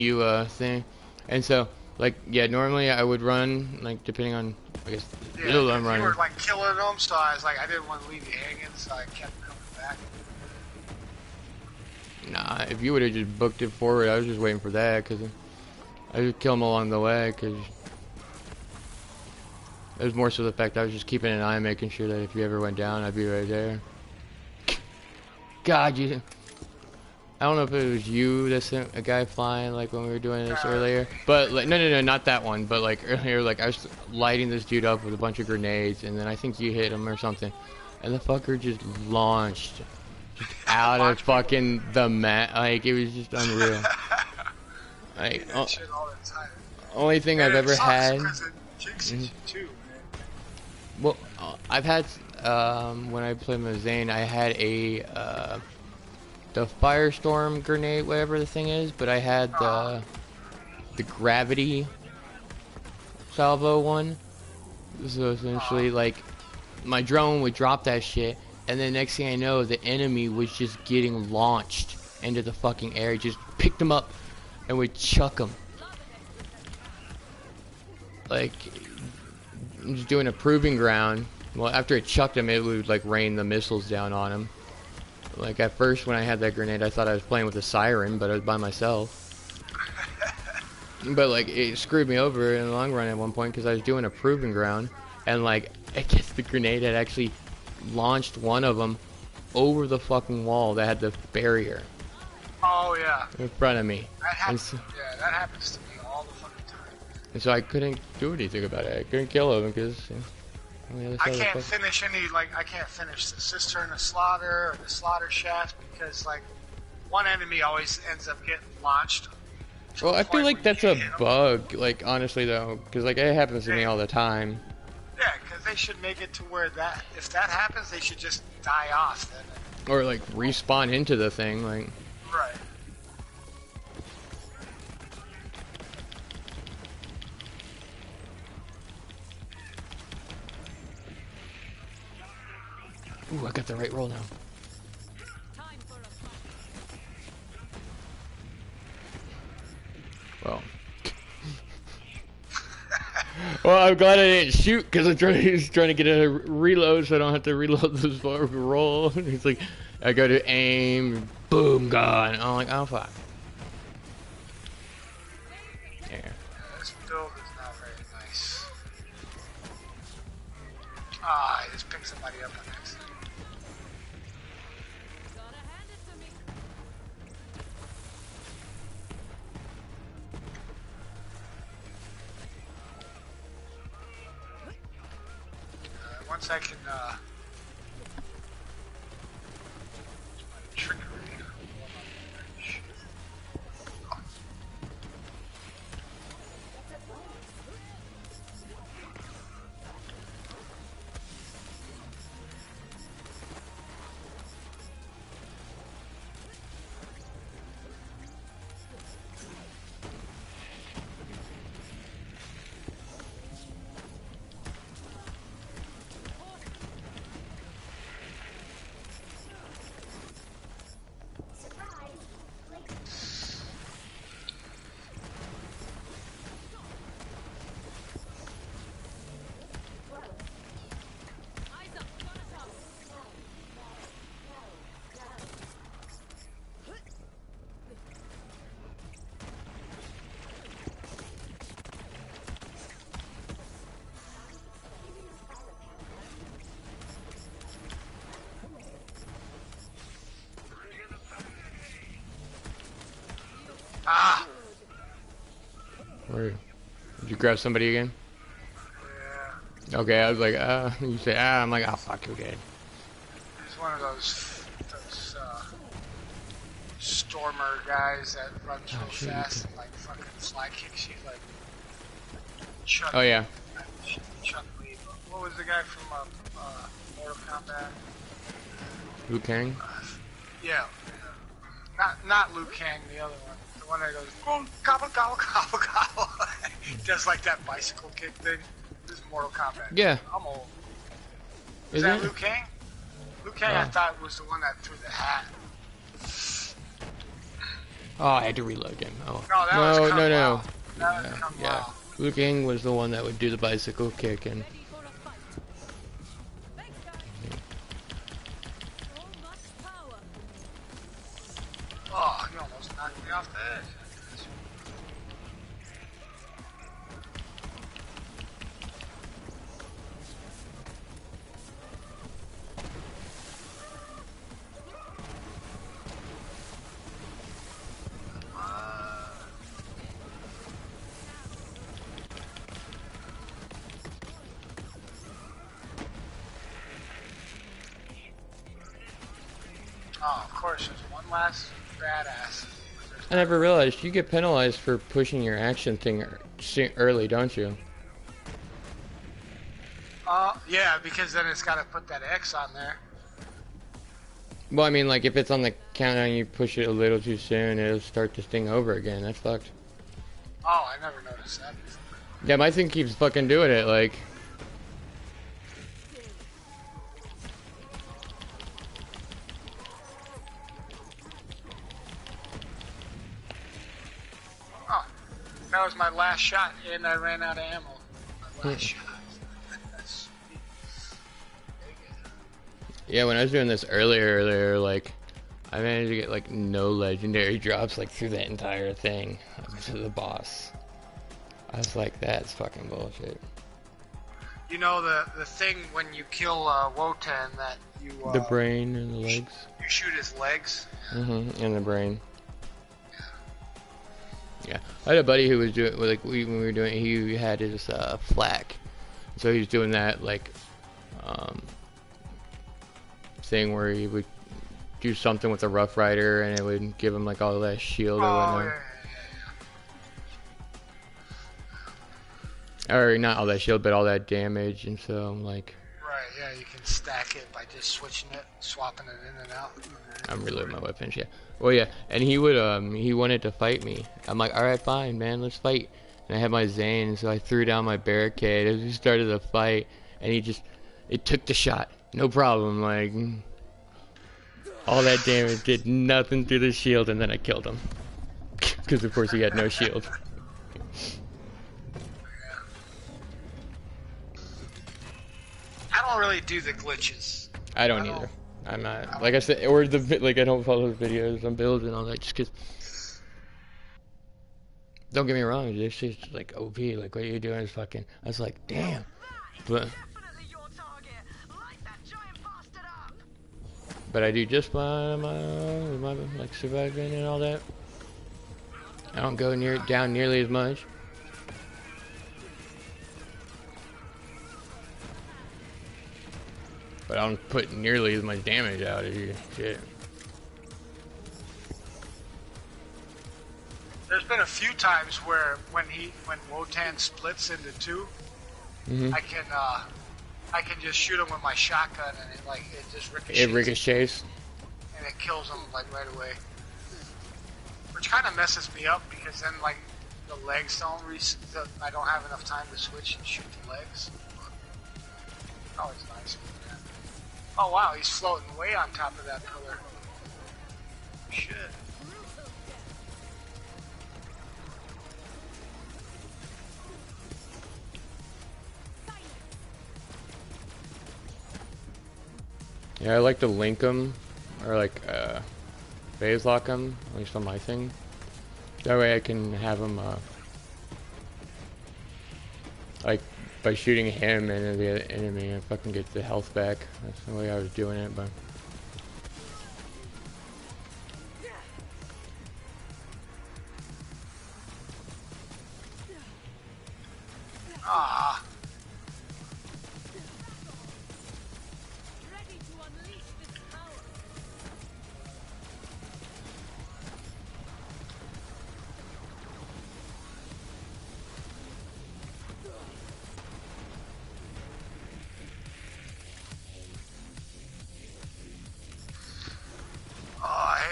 you thing, and so like yeah, normally I would run like depending on I guess the Yeah, build I'm because you were running. like killing them, so I was like, I didn't want to leave you hanging, so I kept coming back. Nah, if you would have just booked it forward, I was just waiting for that because I just kill them along the way because it was more so the fact I was just keeping an eye, making sure that if you ever went down, I'd be right there. God, you. I don't know if it was you that sent a guy flying like when we were doing this earlier, Me. but like no, not that one, but like earlier, like I was lighting this dude up with a bunch of grenades, and then I think you hit him or something, and the fucker just launched, just out of Launch people. fucking the mat, like it was just unreal. I do Like that shit all the time. only thing And I've it ever sucks had. because it jinxes you too, man. Well, I've had when I played with Zane, I had a the firestorm grenade, whatever the thing is, but I had the gravity salvo one. So essentially, like my drone would drop that shit, and then next thing I know, the enemy was just getting launched into the fucking air. Just picked them up and would chuck them. Like I'm just doing a proving ground. Well, after it chucked him, it would like rain the missiles down on him. Like at first when I had that grenade, I thought I was playing with a siren, but I was by myself. But like it screwed me over in the long run at one point because I was doing a proving ground, and like I guess the grenade had actually launched one of them over the fucking wall that had the barrier Oh yeah. in front of me, That and happens. so, Yeah, that happens to me all the fucking time. I couldn't do anything about it. I couldn't kill him because on the other I side of the can't fucking. finish I can't finish the cistern of slaughter or the slaughter shaft because like one enemy always ends up getting launched. To Well, the I feel point like where you that's a can't hit 'em. bug. Like honestly though, because like it happens to me all the time. Yeah, because they should make it to where that if that happens, they should just die off then. Or like respawn into the thing, like. Right. Ooh, I got the right roll now. Well. Well, I'm glad I didn't shoot because I'm trying to get a reload so I don't have to reload this roll. He's like, I go to aim, boom, gone. I'm like, oh fuck. Yeah. This build is not very nice. Ah, I just picked somebody up on accident. Once I can, trickery. Ah! Where? Did you grab somebody again? Yeah. Okay, I was like, you say, I'm like, oh fuck, you're good. He's one of those stormer guys that runs real shit, fast and like fucking fly kicks you like Chuck. Oh yeah. Chuck Lee. What was the guy from Mortal Kombat? Liu Kang? Yeah. Not Liu Kang, the other one. The one that goes boom, gobble gobble gobble gobble. Does like that bicycle kick thing. This is Mortal Kombat. Yeah. I'm old. Is Is that it? Liu Kang? Liu Kang, I thought was the one that threw the hat. Oh, I had to reload him. Oh. No, that was No, Kung no, no. Lao. That was Kung Yeah. Lao. Liu Kang was the one that would do the bicycle kick and... Oh, you almost knocked me off the edge. Oh, of course, there's one last badass. I never realized you get penalized for pushing your action thing early, don't you? Yeah, because then it's got to put that X on there. Well, I mean, like, if it's on the countdown, you push it a little too soon, it'll start this thing over again. That's fucked. Oh, I never noticed that before. Yeah, my thing keeps fucking doing it, like... Oh, that was my last shot, and I ran out of ammo. My last shot. Yeah, when I was doing this earlier, like, I managed to get, like, no legendary drops, like, through that entire thing up to the boss. I was like, that's fucking bullshit. You know, the thing when you kill Wotan that you... the brain and the legs. You shoot his legs. Mm-hmm, and the brain. Yeah. I had a buddy who was doing, like, when we were doing it, he had his flak. So he was doing that, like, thing where he would do something with a Rough Rider and it would give him like all that shield or whatnot. Yeah. Or not all that shield, but all that damage, and so I'm like... Right, yeah, you can stack it by just switching it, swapping it in and out. I'm reloading my weapons, yeah. Well, yeah, and he would, he wanted to fight me. I'm like, alright, fine, man, let's fight. And I had my Zane, so I threw down my barricade as we started the fight, and it took the shot. No problem, like, all that damage did nothing through the shield, and then I killed him. Because, of course, he had no shield. I don't really do the glitches. I don't either. I'm not, like I said, or like, I don't follow the videos on builds and all that, just because, don't get me wrong, this shit's, like, OP, like, what you're doing is fucking, I was like, damn. But I do just fine, my like surviving and all that. I don't go down nearly as much. But I don't put nearly as much damage out as you. Shit. There's been a few times where when Wotan splits into two, I can just shoot him with my shotgun and it just ricochets. It ricochets. And it kills him like right away. Which kind of messes me up because then like the legs don't I don't have enough time to switch and shoot the legs. But always nice. Oh wow, he's floating way on top of that pillar. Shit. Yeah, I like to link them, or like phase lock them, at least on my thing. That way I can have them, like, by shooting him and the enemy, I fucking get the health back. That's the way I was doing it, but... Ah.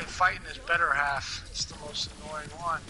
Fighting his better half. It's the most annoying one.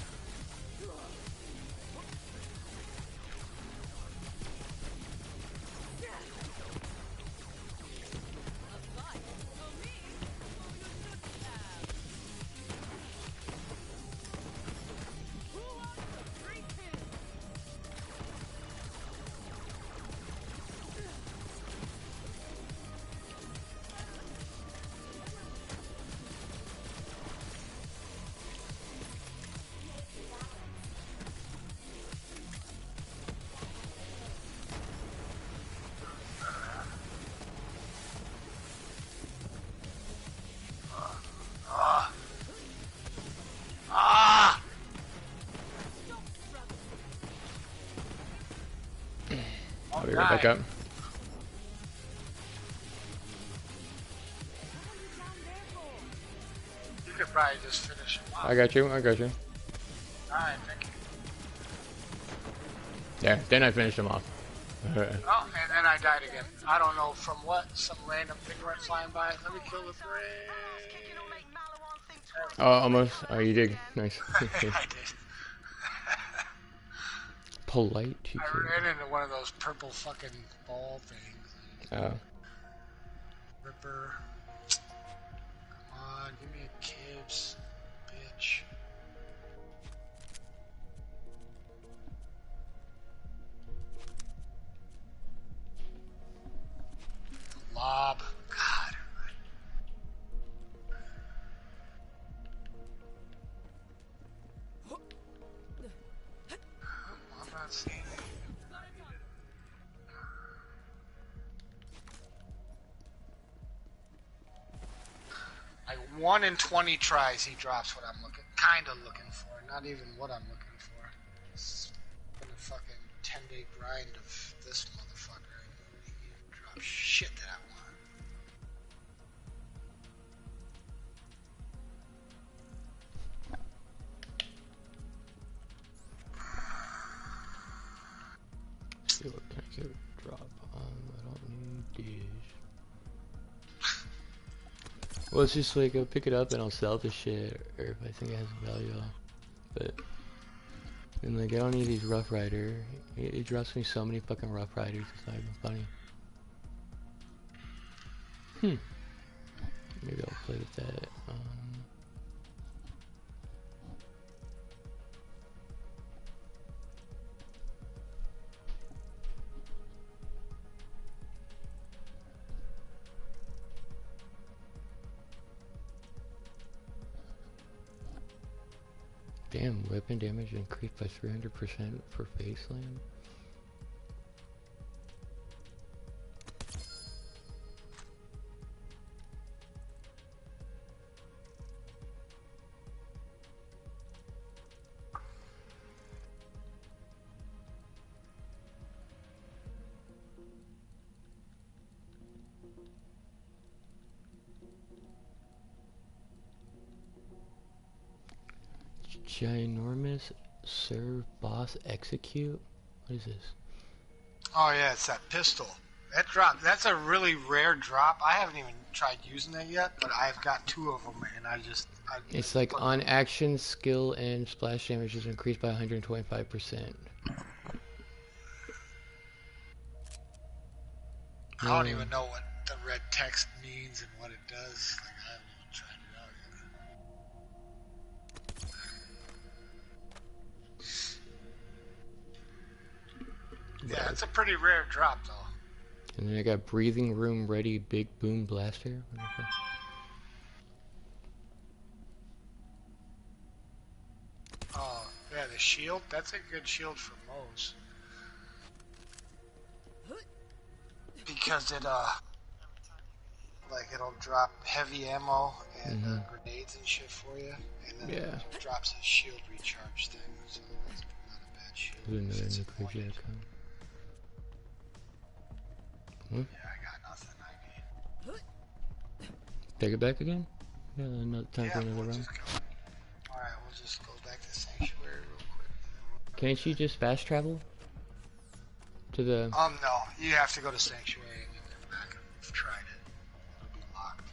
I'll be right back up. You could probably just finish him off. I got you. I got you. Alright, thank you. There. Then I finished him off. Oh, and then I died again. I don't know from what. Some random thing went flying by. Let me kill the brain. Oh, almost. Oh, you did. Nice. I did. Polite. I ran into one of those purple fucking ball things. Oh. Ripper. Come on, give me a kids, bitch. Lob. God. I'm not seeing it. Like 1 in 20 tries, he drops what I'm kind of looking for. Not even what I'm looking for. It's been a fucking 10-day grind of this motherfucker. He drops shit that I want. See what can I get a drop on? I don't need these. Well, it's just like I'll pick it up and I'll sell the shit, or if I think it has value, but and like I don't need these Rough Rider. It drops me so many fucking Rough Riders. It's not even funny. Maybe I'll play with that. Damn, weapon damage increased by 300% for face slam. Ginormous serve boss execute? What is this? Oh yeah, it's that pistol. That drop. That's a really rare drop. I haven't even tried using it yet, but I've got 2 of them, and It's like on action, skill, and splash damage is increased by 125%. I don't even know what the red text means and what it does. Like, I haven't even tried it out yet. Yeah, it's a pretty rare drop, though. And then I got breathing room ready big boom blaster. Oh, yeah, the shield. That's a good shield for Moe's. Because it, like, it'll drop heavy ammo and grenades and shit for you. And then it drops a shield recharge thing. So that's not a bad shield. Another nuclear jack. Yeah, I got nothing I need. Take it back again? Yeah, another time for another round. Alright, we'll just go back to Sanctuary real quick. Can't you just fast travel? To the... No. You have to go to Sanctuary and then come back. I've tried it. It'll be locked.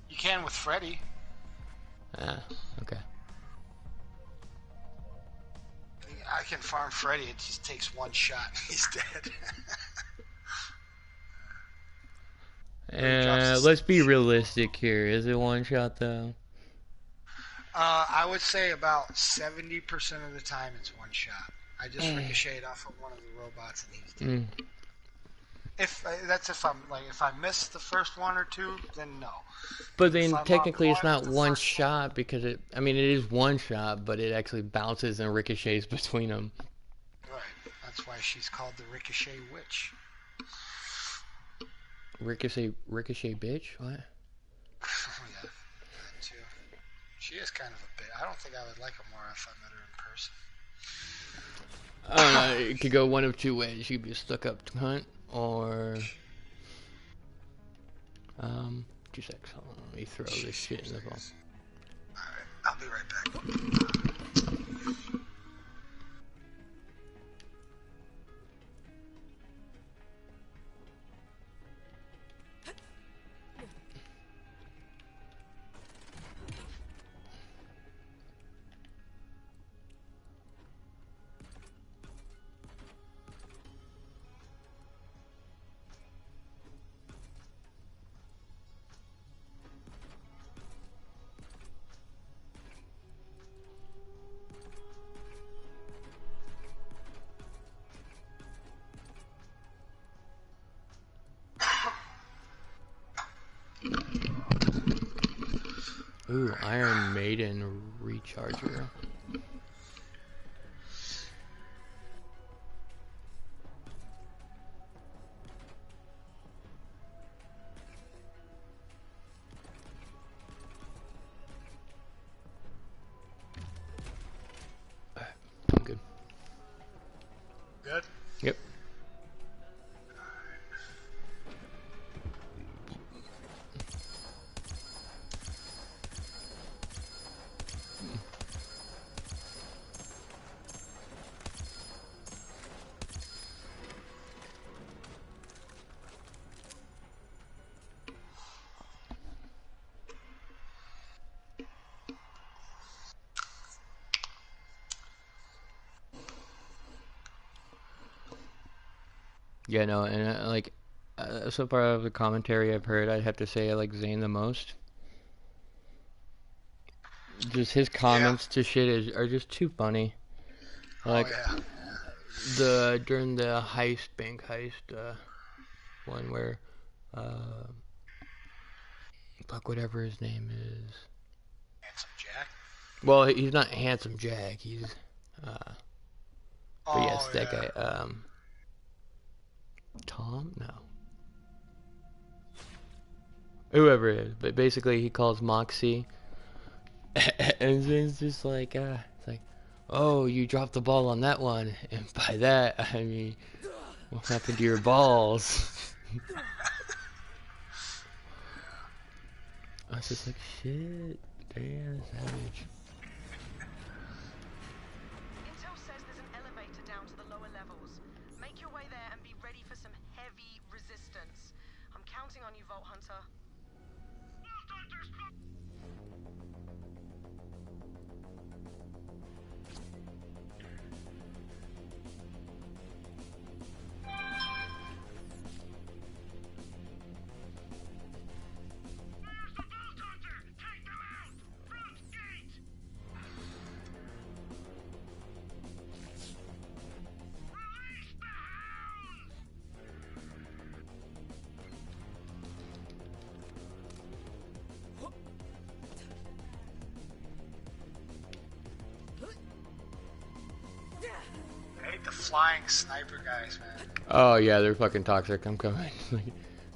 You can with Freddy. Ah, okay. I can farm Freddy. It just takes 1 shot. He's dead. Let's be realistic here. Is it 1 shot though? I would say about 70% of the time it's 1 shot. I just ricocheted off of one of the robots and he's dead. If I miss the first 1 or 2, then no. But then technically it's not 1 shot because it is 1 shot, but it actually bounces and ricochets between them. Right. That's why she's called the Ricochet Witch. Ricochet bitch? What? Oh yeah, that too. She is kind of a bitch. I don't think I would like her more if I met her in person. It could go one of two ways. You could be a stuck-up cunt, or 2 seconds. Hold on, let me throw this shit in the ball. Alright, I'll be right back. Ooh, Iron Maiden recharger. I'm good. Good? Yep. Yeah, no, and like, so far of the commentary I've heard, I'd have to say I like Zane the most. Just his comments to shit are just too funny. Like, oh, yeah. during the bank heist, one where, fuck, whatever his name is. Handsome Jack? Well, he's not Handsome Jack, he's, but yes, Oh, that yeah. guy, Tom? No. Whoever it is, but basically he calls Moxie, and Zane's just like, it's like, oh, you dropped the ball on that one, and by that, I mean, what happened to your balls? I was just like, shit, damn, savage. Intel says there's an elevator down to the lower levels. Make your way there and be ready for some heavy resistance. I'm counting on you, Vault Hunter. I hate the flying sniper guys, man. Oh yeah, they're fucking toxic, I'm coming.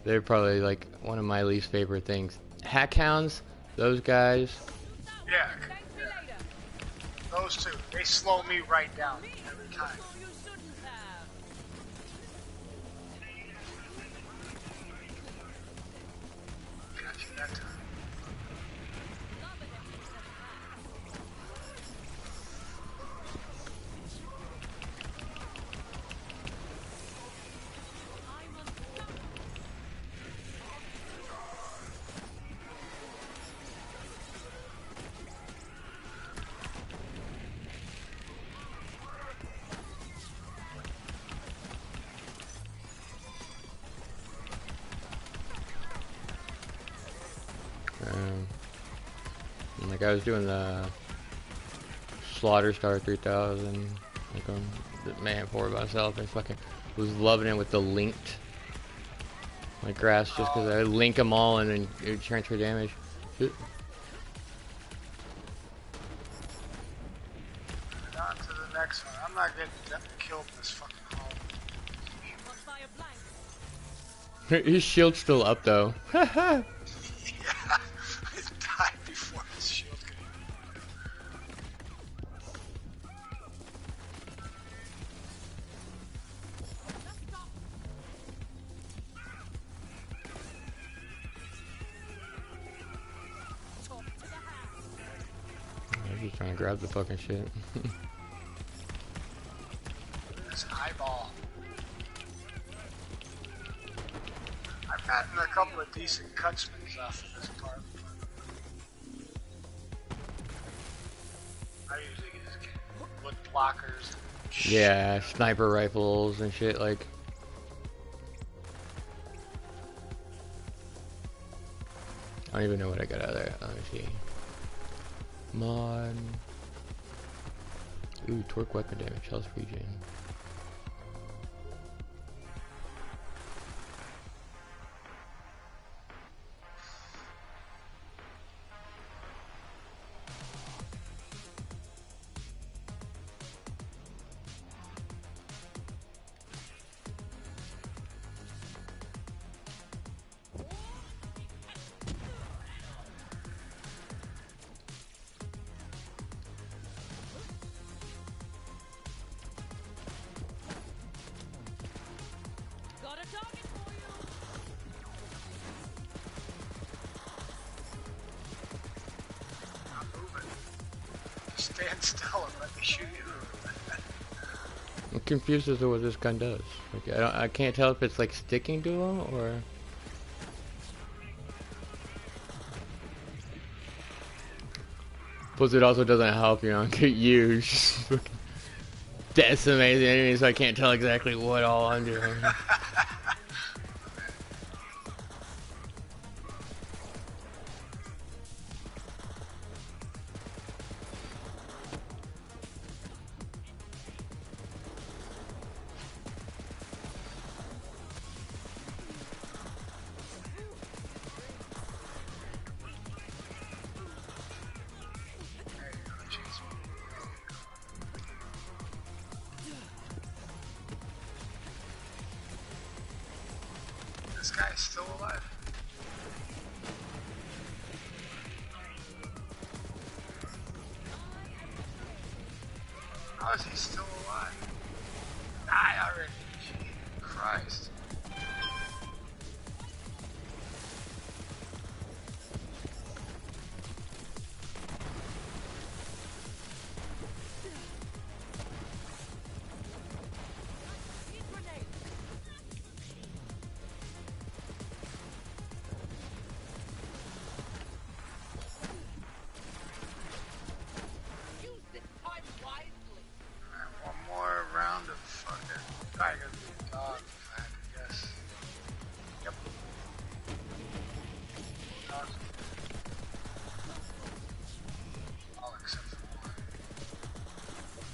They're probably like one of my least favorite things. Hack hounds, those guys. Yeah. Those two, they slow me right down every time. Got you that time. Like I was doing the Slaughter Star 3000, like on the man 4 by myself, and fucking was loving it with the linked like grass, just because I link them all and then it would transfer damage. On to the next one. I'm not getting killed in this fucking hole. His shield's still up though. Yeah, I died before his shield could even. Trying to grab the fucking shit. This eyeball. I've gotten a couple of decent cutscenes off of this part. I usually just get wood blockers. Yeah, sniper rifles and shit like. I don't even know what I got out of there. Let me see. Mod. Ooh, torque weapon damage, health regen. Stand still and let me shoot you. I'm confused as to what this gun does. Like, I can't tell if it's like sticking to him or. Plus, it also doesn't help, you know, get you decimate the enemy, so I can't tell exactly what all I'm doing. This guy's still alive. How is he still alive? Die already. Jesus Christ.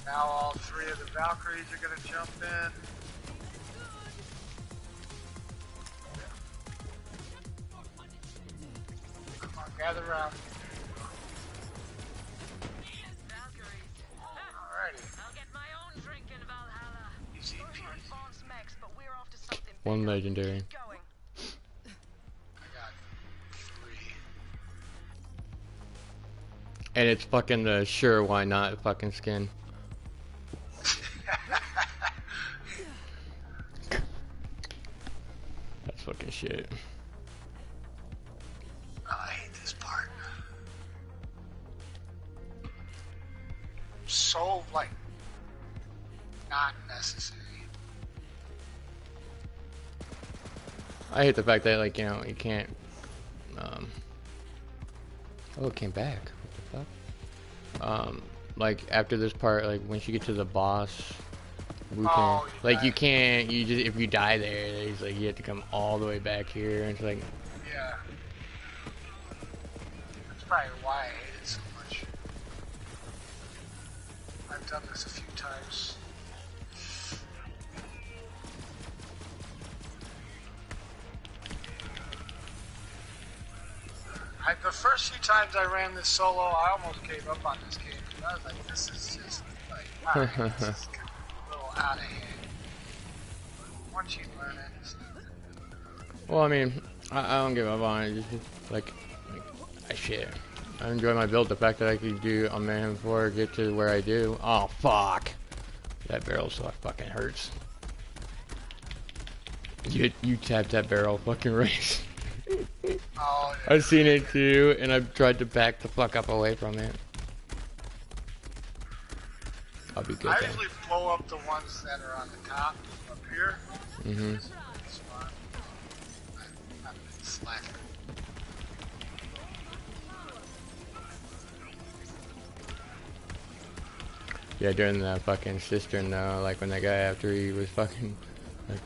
Now all three of the Valkyries are going to jump in. Come on, gather around. Alrighty. I'll get my own drink in Valhalla. Easy Those are peasy. advanced mechs, but we're after something One bigger. legendary. Keep going. I got 3. And it's fucking the sure why not fucking skin. That's fucking shit. Oh, I hate this part. So, like, not necessary. I hate the fact that, like, you know, you can't, oh, it came back. What the fuck? Like, after this part, like, once you get to the boss, we can, Oh, you like, die. you can't, you just, if you die there, it's like, you have to come all the way back here, and it's like, Yeah. That's probably why I hate it so much. I've done this a few times. The first few times I ran this solo, I almost gave up on this game. I was like, this is just, like, alright, this is a little out of hand. But once you learn it, it's well, I mean, I don't give up on it, just like I shit. I enjoy my build, the fact that I could do a man 4, get to where I do. Oh, fuck. That barrel so fucking hurts. You tapped that barrel fucking right. oh, I've seen it too, and I've tried to back the fuck up away from it. be good I though. usually blow up the ones that are on the top up here. Mm-hmm. I've been slacking. Yeah, during the fucking cistern though, like when that guy after he was fucking like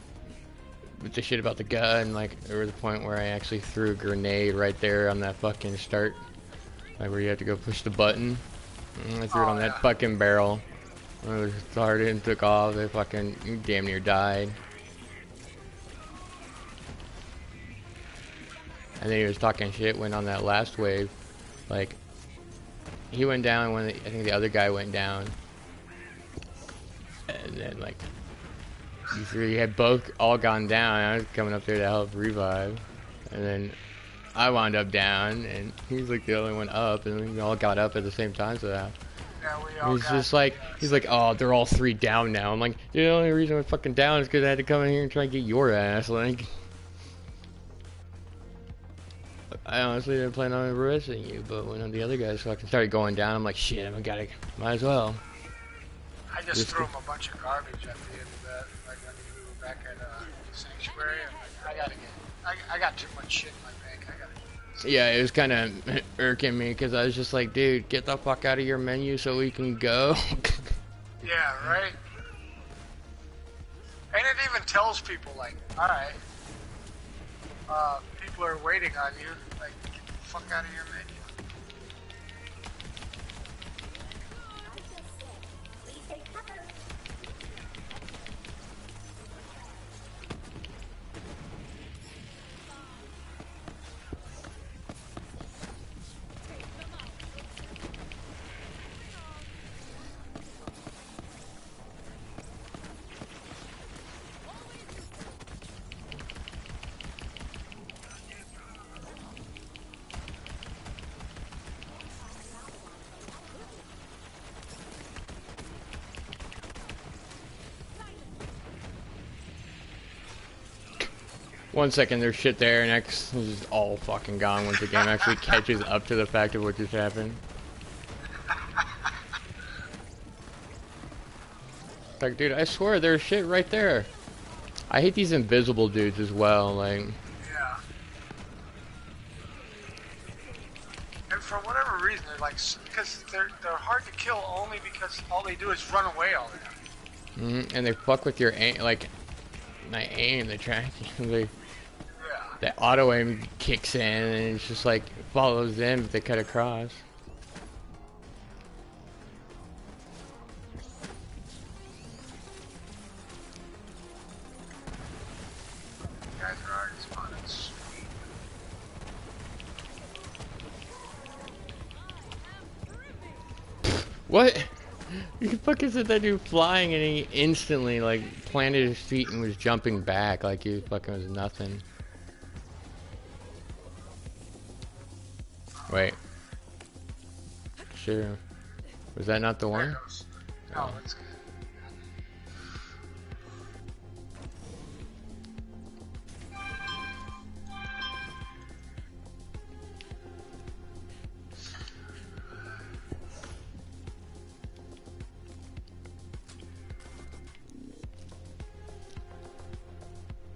with the shit about the gun, like there was a point where I actually threw a grenade right there on that fucking start, like where you have to go push the button. And I threw it on that fucking barrel. When it was started and took off, they fucking damn near died. And then he was talking shit when on that last wave, like he went down when I think the other guy went down. And then like you three had both all gone down. I was coming up there to help revive, and then I wound up down, and he's like the only one up, and we all got up at the same time. So that he's just like he's like, oh, they're all three down now. I'm like, the only reason we're fucking down is because I had to come in here and try and get your ass. Like, I honestly didn't plan on arresting you, but when the other guys fucking started going down, I'm like, shit, might as well. I just threw him a bunch of garbage at the end of that. Like when we were back at Sanctuary, I'm like, I got too much shit in my bank. I gotta get this. Yeah, it was kind of irking me because I was just like, dude, get the fuck out of your menu so we can go. Yeah, right. And it even tells people like, all right, people are waiting on you. Like, get the fuck out of your menu. One second there's shit there, next it's just all fucking gone once the game actually catches up to the fact of what just happened. Like, dude, I swear there's shit right there. I hate these invisible dudes as well, like. Yeah. And for whatever reason, they're like, because they're hard to kill only because all they do is run away all the time. And they fuck with your aim, like, not aim, they track you. They, that auto aim kicks in and it's just like follows them if they cut across. Guys are already spawning. Sweet. What? You fucking said that dude flying and he instantly like planted his feet and was jumping back like he fucking was nothing. Wait. Sure. Was that not the one? No, that's good.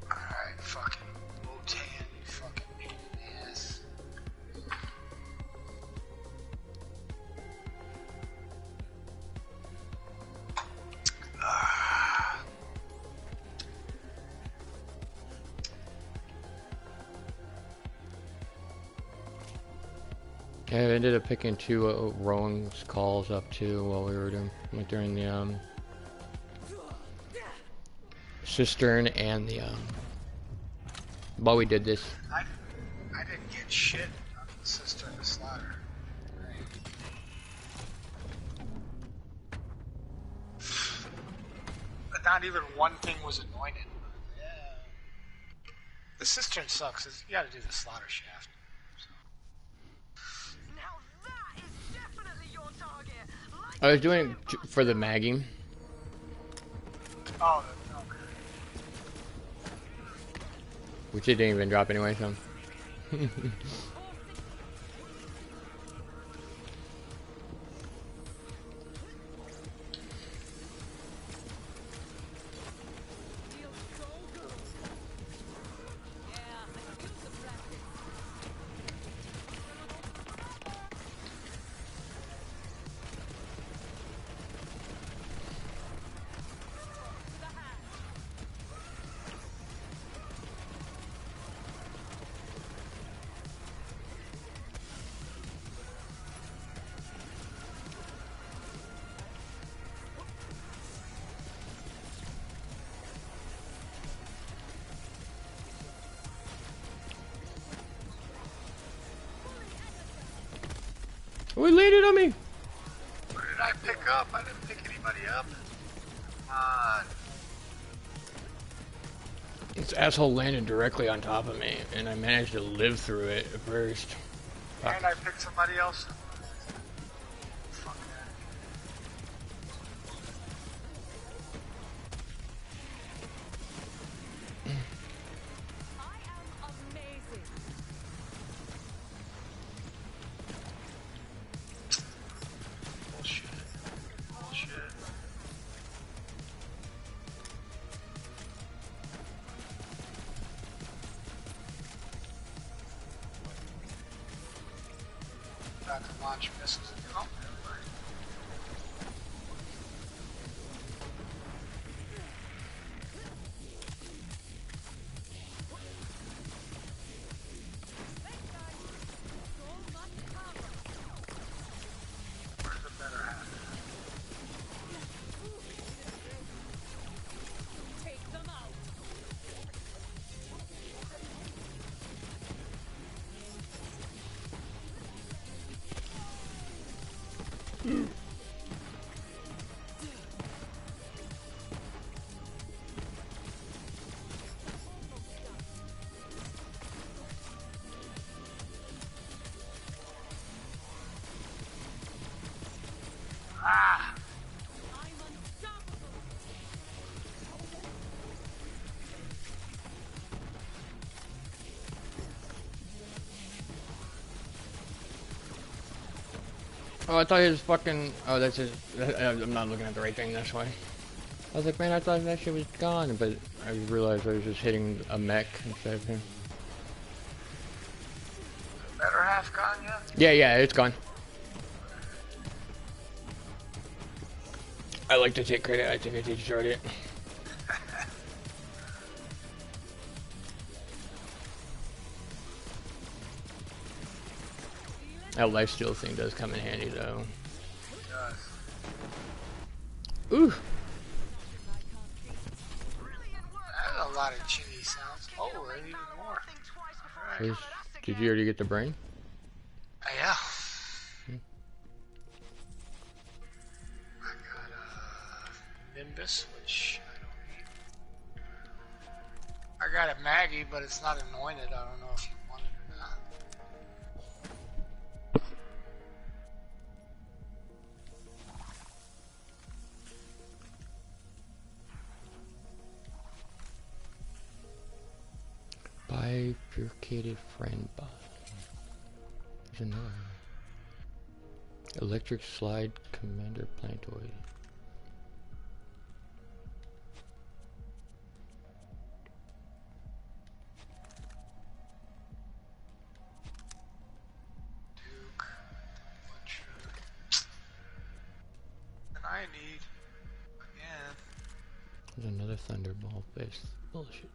Alright, fucking Wotan, you fucking pain in the ass. Yeah, I ended up picking two Rowan's calls up too while we were doing like during the cistern and the while we did this. I didn't get shit on the cistern to slaughter. But not even one thing was anointed. Yeah. The cistern sucks. You gotta do the slaughter shaft. Now that is definitely your target. Like I was doing it for the magging. Oh, okay. Which it didn't even drop anyway, so. Oh, he landed on me! What did I pick up? I didn't pick anybody up. Come on. This asshole landed directly on top of me, and I managed to live through it at first. Fuck. And I picked somebody else. Fuck that. Bullshit. Bullshit. About to launch missiles at the Where's the better half? Take them out. Ah! I'm unstoppable. Oh, I thought he was fucking... Oh, that's just... I'm not looking at the right thing, that's why. I was like, man, I thought that shit was gone, but I realized I was just hitting a mech instead of him. The better half gone yet? Yeah, yeah, it's gone. I like to take credit, I think I destroyed it. That lifesteal thing does come in handy, though. It does. Ooh! That's a lot of chinny sounds. Oh, there's even more. Alright. Did you already get the brain? Yeah. I got Nimbus, which I don't need. I got a Maggie, but it's not anointed. I don't know if you want it or not. Bifurcated friend bot. There's another one. Electric slide commander planetoid. Duke. Butcher. And I need, again, There's another thunderball face. Bullshit.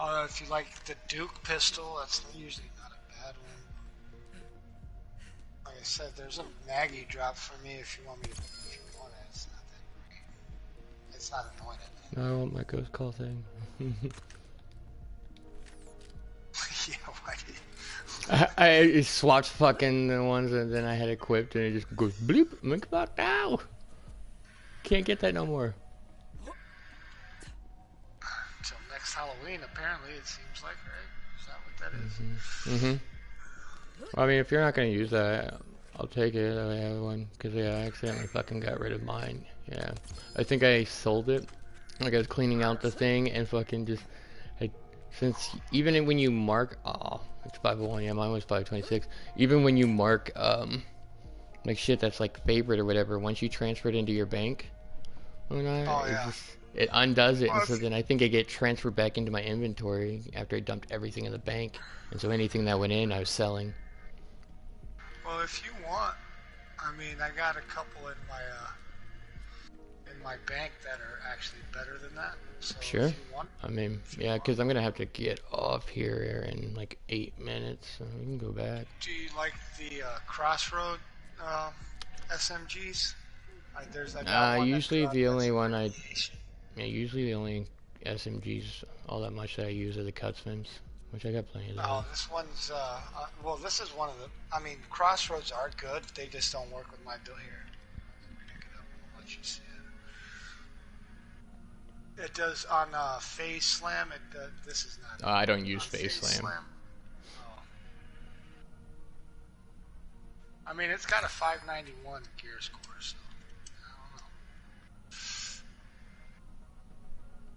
oh, if you like the Duke pistol, that's usually not a bad one. Like I said, there's a Maggie drop for me if you want me to, if you want it. It's not that great. It's not anointed. No, I want my ghost call thing. Yeah, why do you? I swapped fucking the ones that then I had equipped and it just goes bleep. I'm like, fuck now. Can't get that no more. Until next Halloween, apparently, it seems like, right? Is that what that is? Well, I mean, if you're not gonna use that, I'll take it. I have one because yeah, I accidentally fucking got rid of mine. Yeah, I think I sold it. Like I was cleaning out the thing and fucking just, since even when you mark, oh, it's 501. Yeah, mine was 526. Even when you mark like shit that's like favorite or whatever, once you transfer it into your bank, it undoes it, and so then I think I get transferred back into my inventory after I dumped everything in the bank, and so anything that went in, I was selling. Well, if you want, I mean, I got a couple in my bank that are actually better than that. So Sure. If you want, I mean, yeah, because I'm gonna have to get off here in like 8 minutes, so we can go back. do you like the Crossroad Um, SMGs. I got one that Usually the that's only one radiation. yeah, usually the only SMGs all that much that I use are the Cutsmans, which I got plenty of those. Oh, this one's well, this is one of the. I mean, crossroads are good. They just don't work with my build here. Let me pick it up. I'll let you see it. It does on Phase Slam. This is not I don't use on Face Phase Slam. Slam. Oh. I mean, it's got a 591 gear score, so I don't know.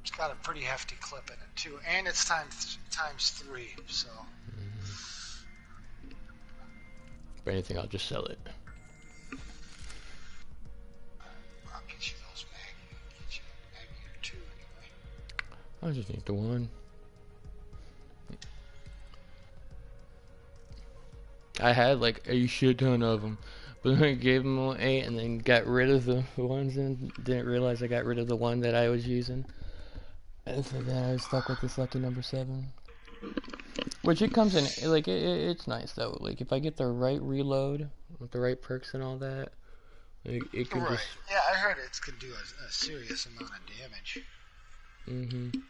It's got a pretty hefty clip in it too, and it's times 3. So If anything, I'll just sell it. I'll get you those get you a mag gear too anyway. I just need the one. I had like a shit ton of them, but then I gave them all 8 and then got rid of the ones and didn't realize I got rid of the one that I was using. And so then I was stuck with this lucky number 7. Which it comes in, like, it's nice though. Like, if I get the right reload with the right perks and all that, like, it can Right. just. Yeah, I heard it can do a serious amount of damage. And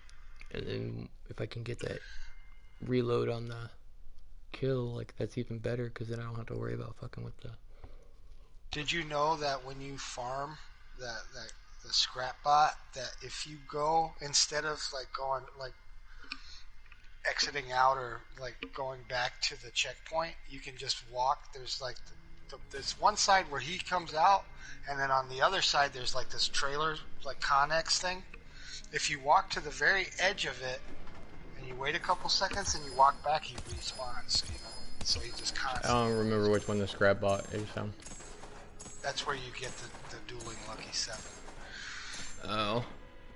then if I can get that reload on the kill, like, that's even better because then I don't have to worry about fucking with the. Did you know that when you farm the scrap bot, that if you go instead of like going like exiting out or like going back to the checkpoint, you can just walk. There's like there's one side where he comes out, and then on the other side there's like this trailer like Connex thing. If you walk to the very edge of it and you wait a couple seconds and you walk back, he respawns. You know? So he just constantly. I don't remember which one the scrap bot is. So. That's where you get the dueling lucky 7. Oh.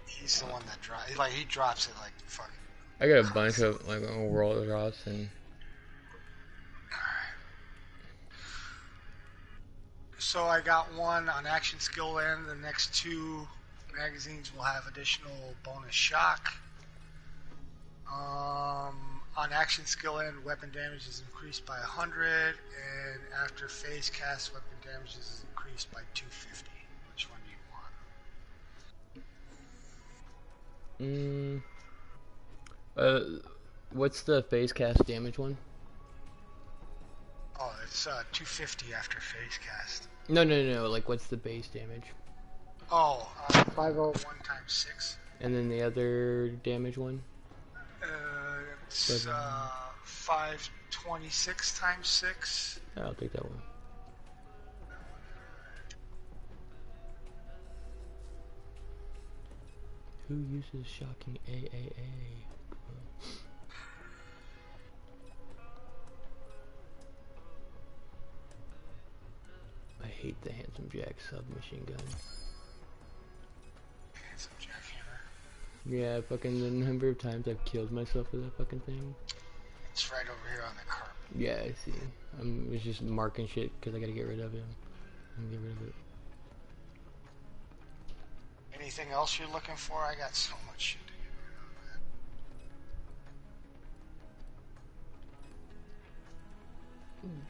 He's the one that drops. Like he drops it like fucking. I got a bunch of like overall drops and. Alright. So I got one on action skill end. The next 2 magazines will have additional bonus shock. On action skill end, weapon damage is increased by 100, and after phase cast, weapon damage is increased by 250. Which one do you want? What's the phase cast damage one? Oh, it's 250 after phase cast. No. Like, what's the base damage? Oh, 501 times 6. And then the other damage one? It's 526 times 6. I'll take that one. Who uses shocking AAA? I hate the Handsome Jack submachine gun. Handsome jackhammer. Yeah, fucking the number of times I've killed myself with that fucking thing. It's right over here on the carpet. Yeah, I see. I was just marking shit because I gotta get rid of it. I'm gonna get rid of it. Anything else you're looking for? I got so much shit to get rid of, man.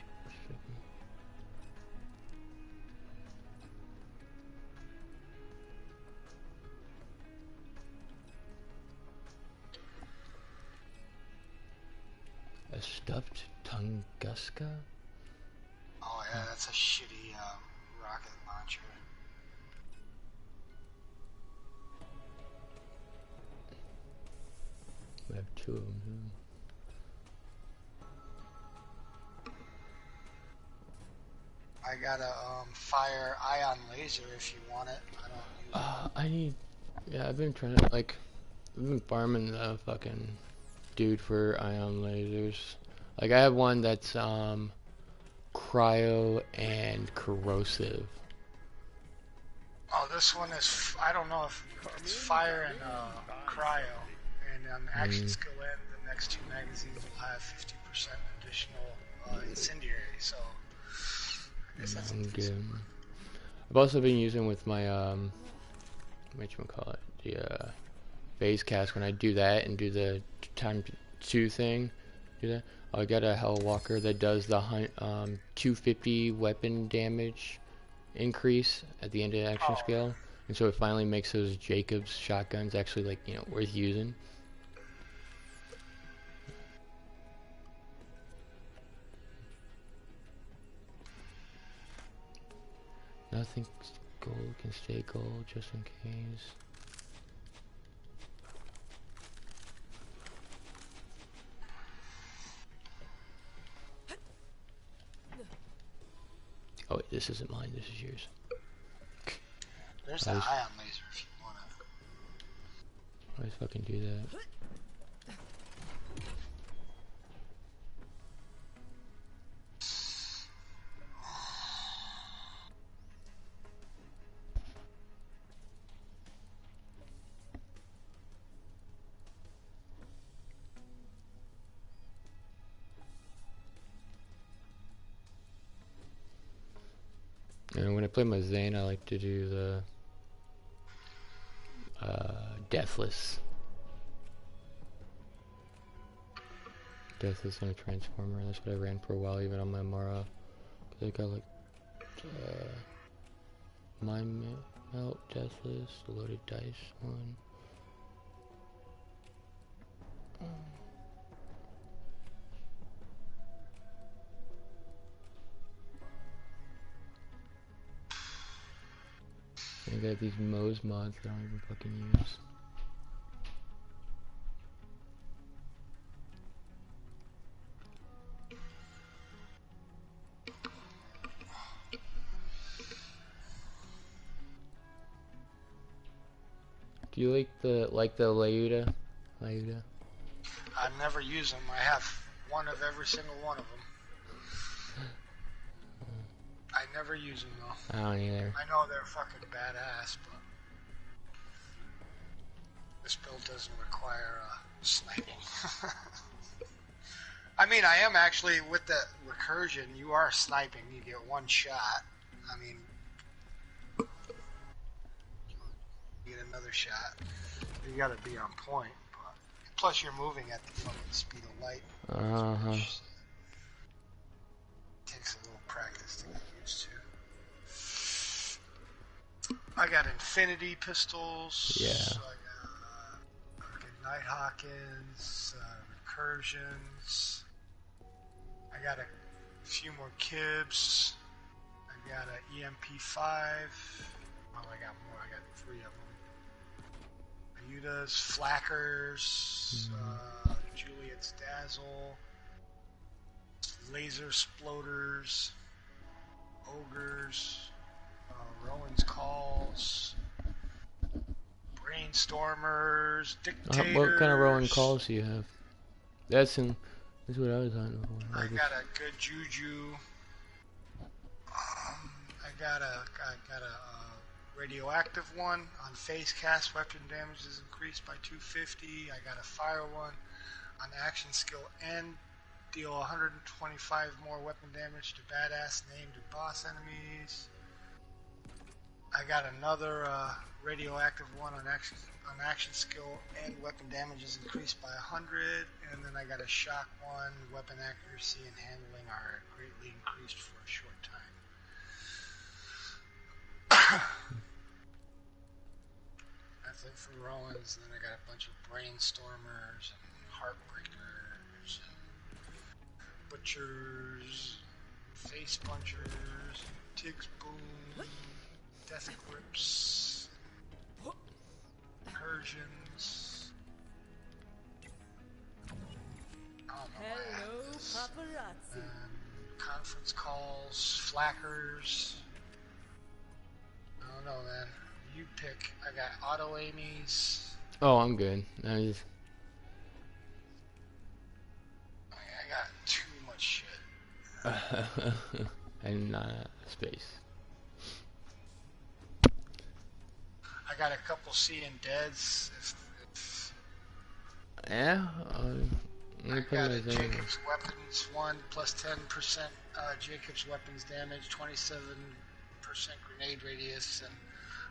A stuffed Tunguska? Oh yeah, that's a shitty rocket launcher. I have 2 of them too. I got a fire ion laser if you want it. I don't use it. Yeah, I've been trying to, like, I've been farming the fucking dude for ion lasers. Like, I have one that's, cryo and corrosive. Oh, this one is, I don't know if it's fire and cryo. And on action skill end, the next 2 magazines will have 50% additional incendiary, so I guess that's Good. I've also been using with my, whatchamacallit, the, phase cast. When I do that and do the time 2 thing, do that. I got a Hell Walker that does the 250 weapon damage increase at the end of the action scale, and so it finally makes those Jacobs shotguns actually, like, you know, worth using. Nothing gold can stay gold, just in case. Oh wait, this isn't mine, this is yours. There's the ion laser if you wanna. Always fucking do that. And when I play my Zane, I like to do the Deathless. Deathless and a Transformer. That's what I ran for a while, even on my Mara. Cause I got like Mind Melt, Deathless, the Loaded Dice one. I got these Moe's mods that I don't even fucking use. Do you like the Layuda? Layuda? I never use them. I have one of every single one of them. I never use them though. I don't either. I know they're fucking badass, but this build doesn't require sniping. I mean, I am actually, with the recursion, you are sniping. You get one shot. I mean, you get another shot. You gotta be on point. But plus, you're moving at the fucking speed of light. Which takes a little practice to get used to. I got infinity pistols. Yeah. So I got Nighthawkins, recursions. I got a few more Kibs. I got an EMP5. Oh, I got more. I got 3 of them. Ayudas, Flackers, Juliet's Dazzle, Laser Sploders, Ogres, Rowan's Calls, Brainstormers, Dictators. What kind of Rowan calls do you have? That's what I was on for. I got a good Juju. I got a radioactive one on face cast. Weapon damage is increased by 250. I got a fire one on action skill and deal 125 more weapon damage to badass named and boss enemies. I got another radioactive one on action skill and weapon damage is increased by 100, and then I got a shock one. Weapon accuracy and handling are greatly increased for a short time. That's it for Rowan's. Then I got a bunch of Brainstormers and Heartbreakers and Butchers, Face Punchers, Tig's Boom, Death Grips, Persians. Hello, paparazzi. And conference calls, Flackers. I don't know, man. You pick. I got auto aimies. Oh, I'm good. I got too much shit. And space. I got a couple seeing deads. Yeah. I got a Jacob's Weapons 1 plus 10% Jacob's Weapons damage, 27% grenade radius, and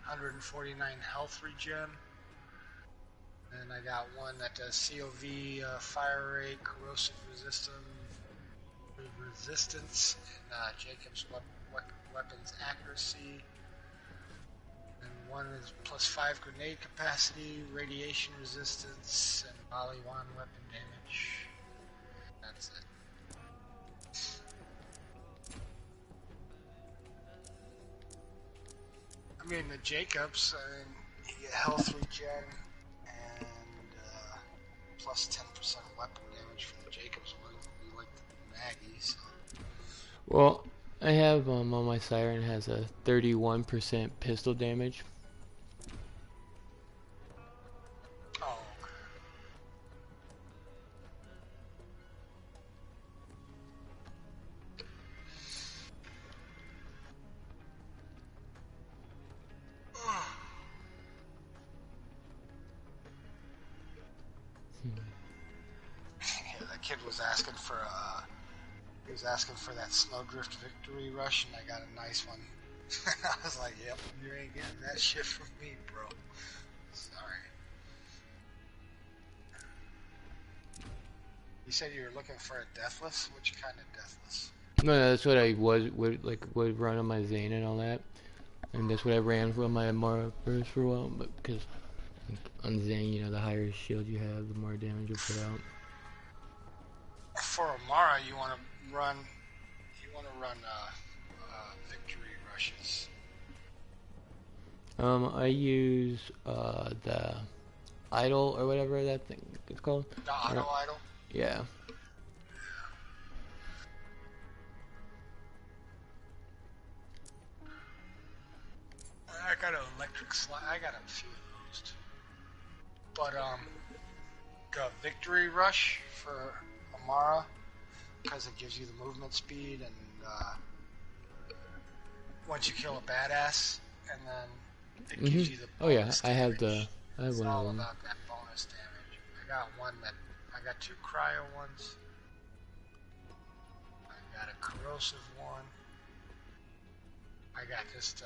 149 health regen. And I got one that does COV, fire rate, corrosive resistance, and Jacob's weapons accuracy. And one is +5 grenade capacity, radiation resistance, and maliwan weapon damage. That's it. I mean, the Jacobs, you get health regen and plus 10% weapon damage from the Jacobs one. You like the Maggie, so. Well, I have on my siren has a 31% pistol damage. Oh, okay. Yeah, that kid was asking for that Snowdrift Victory Rush, and I got a nice one. I was like, "Yep, you ain't getting that shit from me, bro." Sorry. You said you were looking for a deathless. Which kind of deathless? No, that's what I would run on my Zane and all that, and that's what I ran for my Amara first for a while. But because on Zane, you know, the higher shield you have, the more damage you put out. For Amara, you want to run victory rushes. I use the idol or whatever that thing is called. The auto idol. Yeah. I got an electric slide. I got a few of those too. But the victory rush for Amara, because it gives you the movement speed, and once you kill a badass, and then it gives you the bonus I have damage. I have It's one all of them. about that bonus damage. I got 2 cryo ones. I got a corrosive one. I got just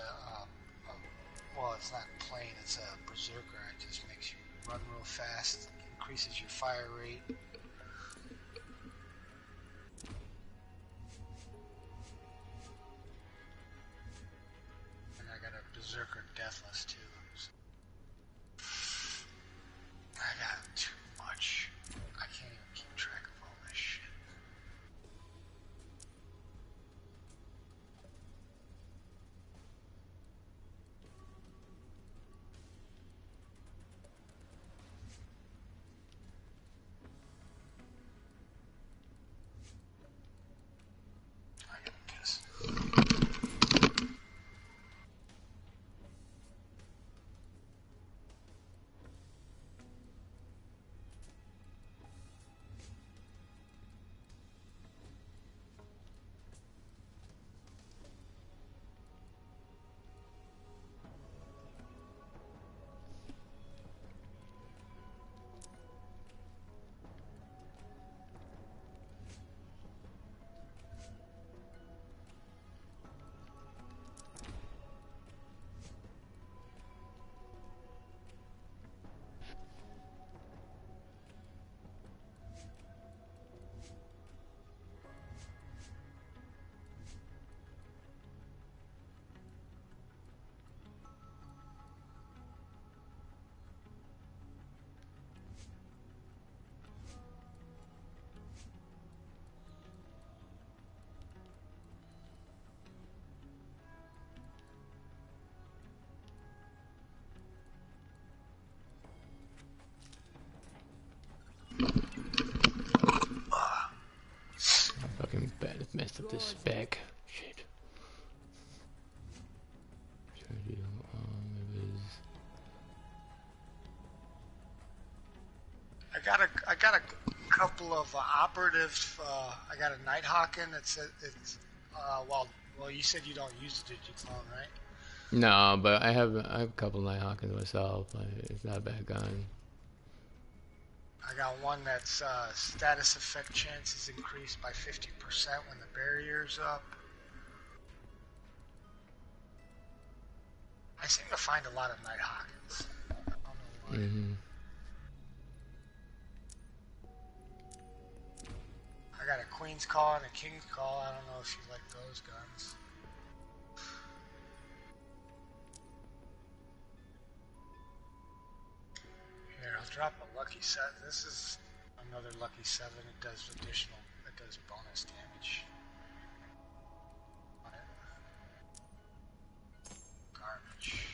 well, it's not plain, it's a berserker. It just makes you run real fast, increases your fire rate. And I got a berserker deathless too. So I got too much. I can't even keep track of all this shit. I gotta piss. Fucking bad, messed up this spec. Shit. It was... I got a couple of operative. I got a Nighthawken. It's well, you said you don't use the Digiclone, right? No, but I have a couple Nighthawkens myself. It's not a bad gun. I got one that's status effect chances increased by 50% when the barrier's up. I seem to find a lot of Nighthawkens. I don't know why. Queen's Call and a King's Call. I don't know if you like those guns. Here, I'll drop a lucky set. This is another lucky 7. It does additional, it does bonus damage. Garbage.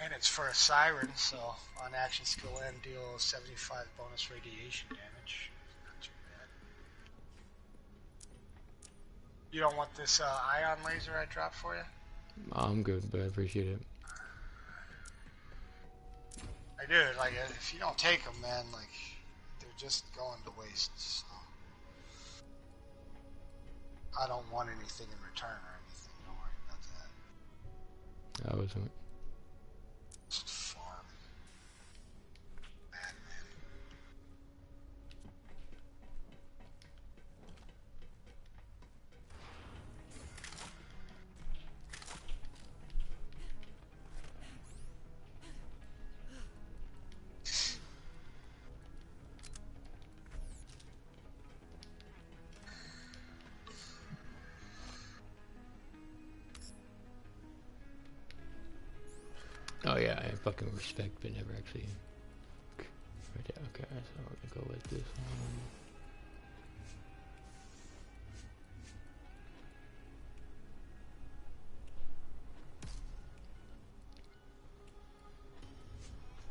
And it's for a siren, so on action skill end, deal 75 bonus radiation damage. Not too bad. You don't want this ion laser I dropped for you? I'm good, but I appreciate it. I do. Like, if you don't take them, man, like, they're just going to waste. So. I don't want anything in return or anything. Don't worry about that. I wasn't. Farm. Madman. Oh yeah, I fucking respect, but never actually. Right there. Okay, so we're gonna go with this one.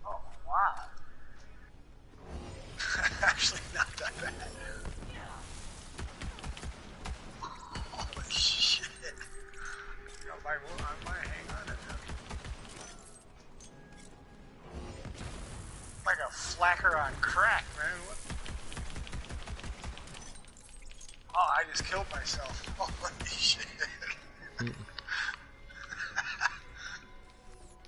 Oh, wow. Actually, not that bad. Holy shit. Yo, I might hang on to that. Like a flacker on crack, man. What? Oh, I just killed myself. Holy shit.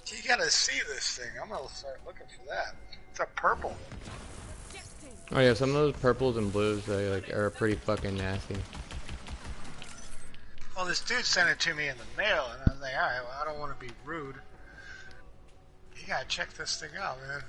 You gotta see this thing. I'm gonna start looking for that. It's a purple. Oh yeah, some of those purples and blues they like are pretty fucking nasty. Well, this dude sent it to me in the mail, and I was like, alright, well, I don't want to be rude. You gotta check this thing out, man.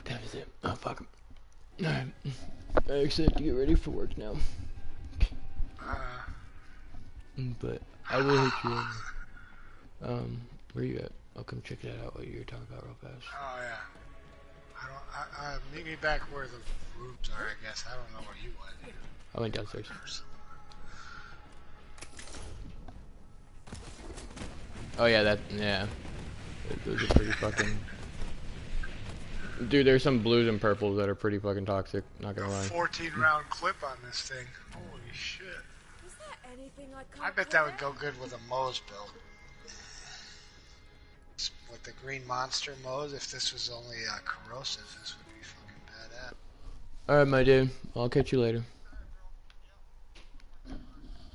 That is it. Oh fuck. Alright. I actually have to get ready for work now. But I will hit you over. Where you at? I'll come check that out what you're talking about real fast. Oh, yeah. Meet me back where the rooms are, I guess. I don't know where you went. I went downstairs. Oh yeah, yeah. Those are pretty fucking... Dude, there's some blues and purples that are pretty fucking toxic, not gonna lie. 14 round clip on this thing. Holy shit. Is there anything I bet that would go good with a Moe's build. With the green monster Moe's, if this was only corrosive, this would be fucking badass. Alright, my dude. I'll catch you later.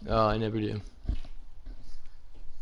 Oh, I never do.